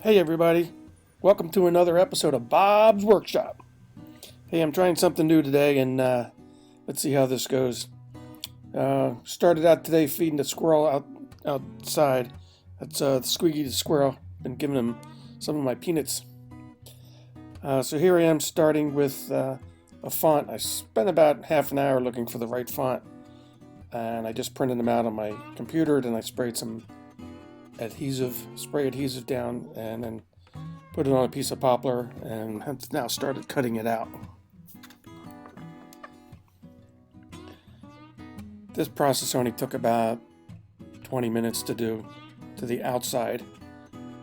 Hey everybody, welcome to another episode of Bob's Workshop. Hey, I'm trying something new today and let's see how this goes. Started out today feeding the squirrel outside. That's Squeaky the squirrel. Been giving him some of my peanuts. So here I am starting with a font. I spent about half an hour looking for the right font and I just printed them out on my computer. Then I sprayed some spray adhesive down, and then put it on a piece of poplar, and have now started cutting it out. This process only took about 20 minutes to do to the outside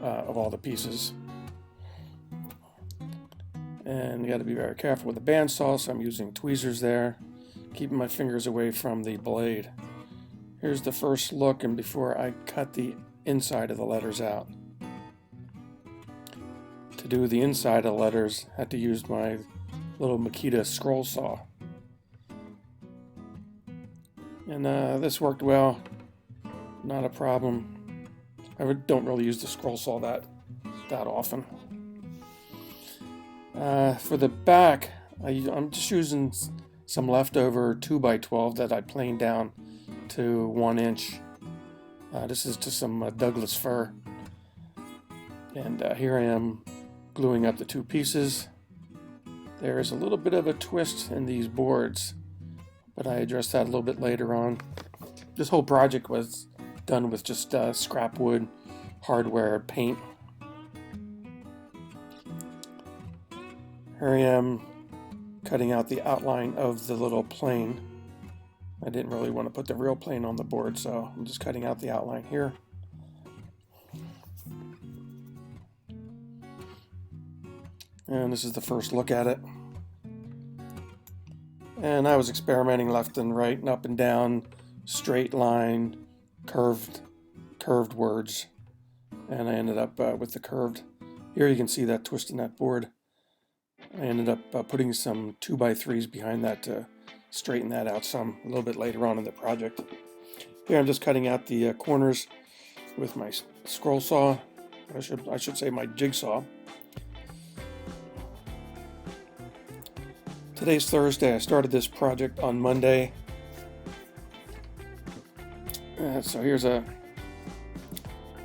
of all the pieces. And you got to be very careful with the bandsaw, so I'm using tweezers there, keeping my fingers away from the blade. Here's the first look, and before I cut the inside of the letters out. To do the inside of the letters, I had to use my little Makita scroll saw. And this worked well, not a problem. I don't really use the scroll saw that often. For the back, I'm just using some leftover 2x12 that I planed down to 1 inch. This is just some Douglas fir. And here I am gluing up the two pieces. There is a little bit of a twist in these boards, but I addressed that a little bit later on. This whole project was done with just scrap wood, hardware, paint. Here I am cutting out the outline of the little plane. I didn't really want to put the real plane on the board, so I'm just cutting out the outline here. And this is the first look at it. And I was experimenting left and right and up and down, straight line, curved words. And I ended up with the curved. Here you can see that twist in that board. I ended up putting some 2x3s behind that to straighten that out some a little bit later on in the project. Here I'm just cutting out the corners with my scroll saw. I should say my jigsaw. Today's Thursday. I started this project on Monday. So here's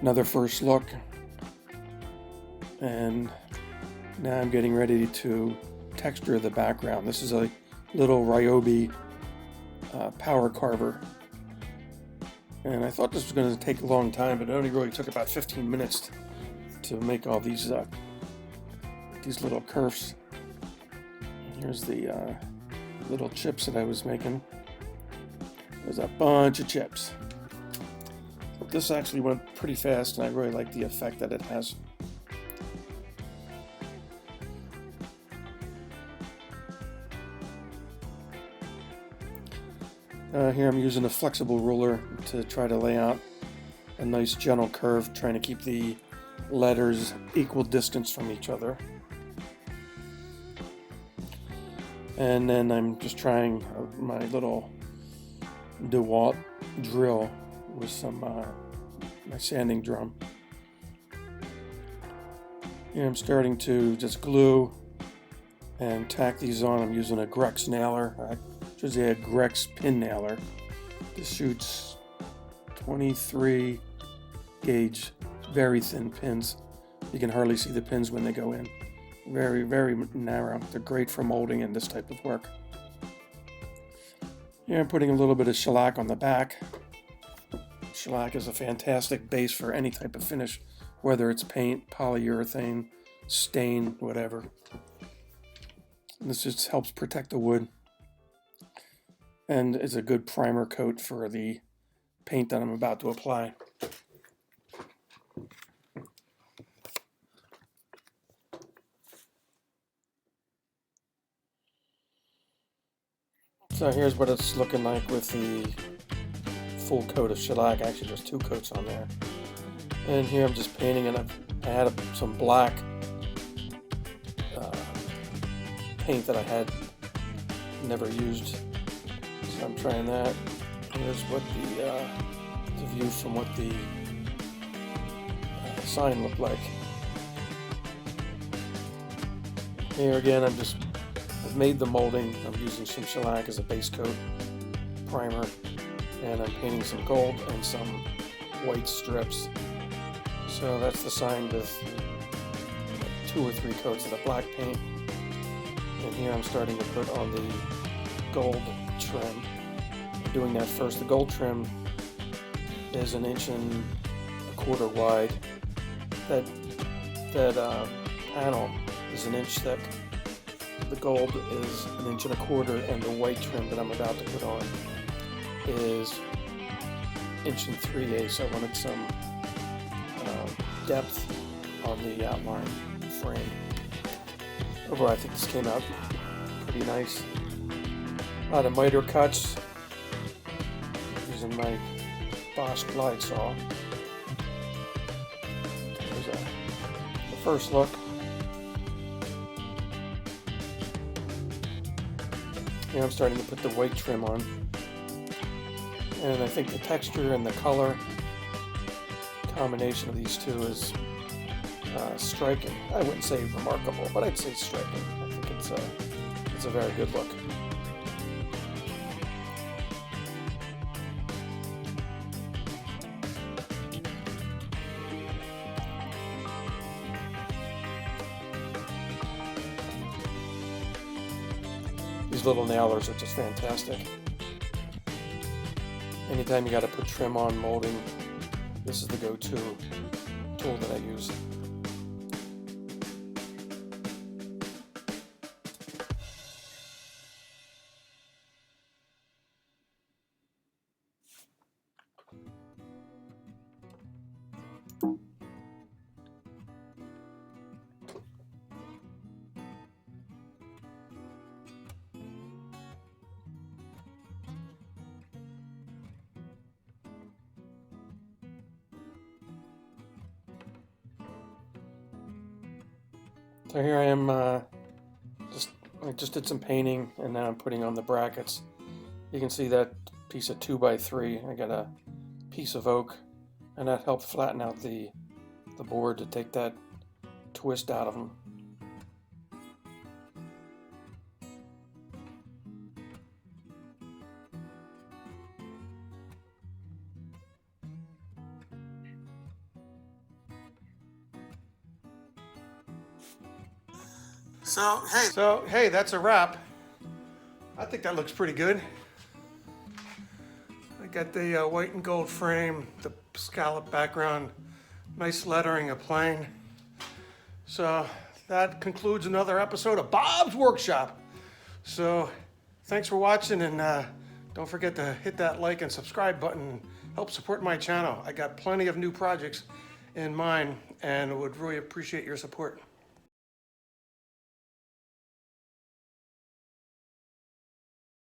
another first look. And now I'm getting ready to texture the background. This is a little Ryobi power carver. And I thought this was going to take a long time, but it only really took about 15 minutes to make all these little curves. Here's the little chips that I was making. There's a bunch of chips. But this actually went pretty fast, and I really like the effect that it has. Here I'm using a flexible ruler to try to lay out a nice gentle curve, trying to keep the letters equal distance from each other. And then I'm just trying my little DeWalt drill with some my sanding drum. Here I'm starting to just glue and tack these on. I'm using a Grex nailer. I should say a Grex pin nailer. This shoots 23 gauge, very thin pins. You can hardly see the pins when they go in. Very, very narrow. They're great for molding and this type of work. Here I'm putting a little bit of shellac on the back. Shellac is a fantastic base for any type of finish, whether it's paint, polyurethane, stain, whatever. This just helps protect the wood and is a good primer coat for the paint that I'm about to apply. So here's what it's looking like with the full coat of shellac. Actually, there's 2 coats on there. And here I'm just painting, and I had some black paint that I had never used. So I'm trying that. Here's what the view from what the sign looked like. Here again, I've made the molding. I'm using some shellac as a base coat primer, and I'm painting some gold and some white strips. So that's the sign with 2 or 3 coats of the black paint. And here I'm starting to put on the gold trim. I'm doing that first. The gold trim is 1.25 inches wide. That panel is 1 inch thick. The gold is 1.25 inches, and the white trim that I'm about to put on is 1 3/8 inches. I wanted some depth on the outline frame. Overall, I think this came out pretty nice. A lot of miter cuts using my Bosch glide saw. There's the first look. Here I'm starting to put the white trim on, and I think the texture and the color combination of these two is striking. I wouldn't say remarkable, but I'd say striking. I think it's a very good look. These little nailers are just fantastic. Anytime you got to put trim on molding, this is the go-to tool that I use. So here I am, I just did some painting, and now I'm putting on the brackets. You can see that piece of 2x3. I got a piece of oak, and that helped flatten out the board to take that twist out of them. So hey, that's a wrap. I think that looks pretty good. I got the white and gold frame, the scallop background, nice lettering of plain. So that concludes another episode of Bob's Workshop. So thanks for watching, and don't forget to hit that like and subscribe button and help support my channel. I got plenty of new projects in mind and would really appreciate your support.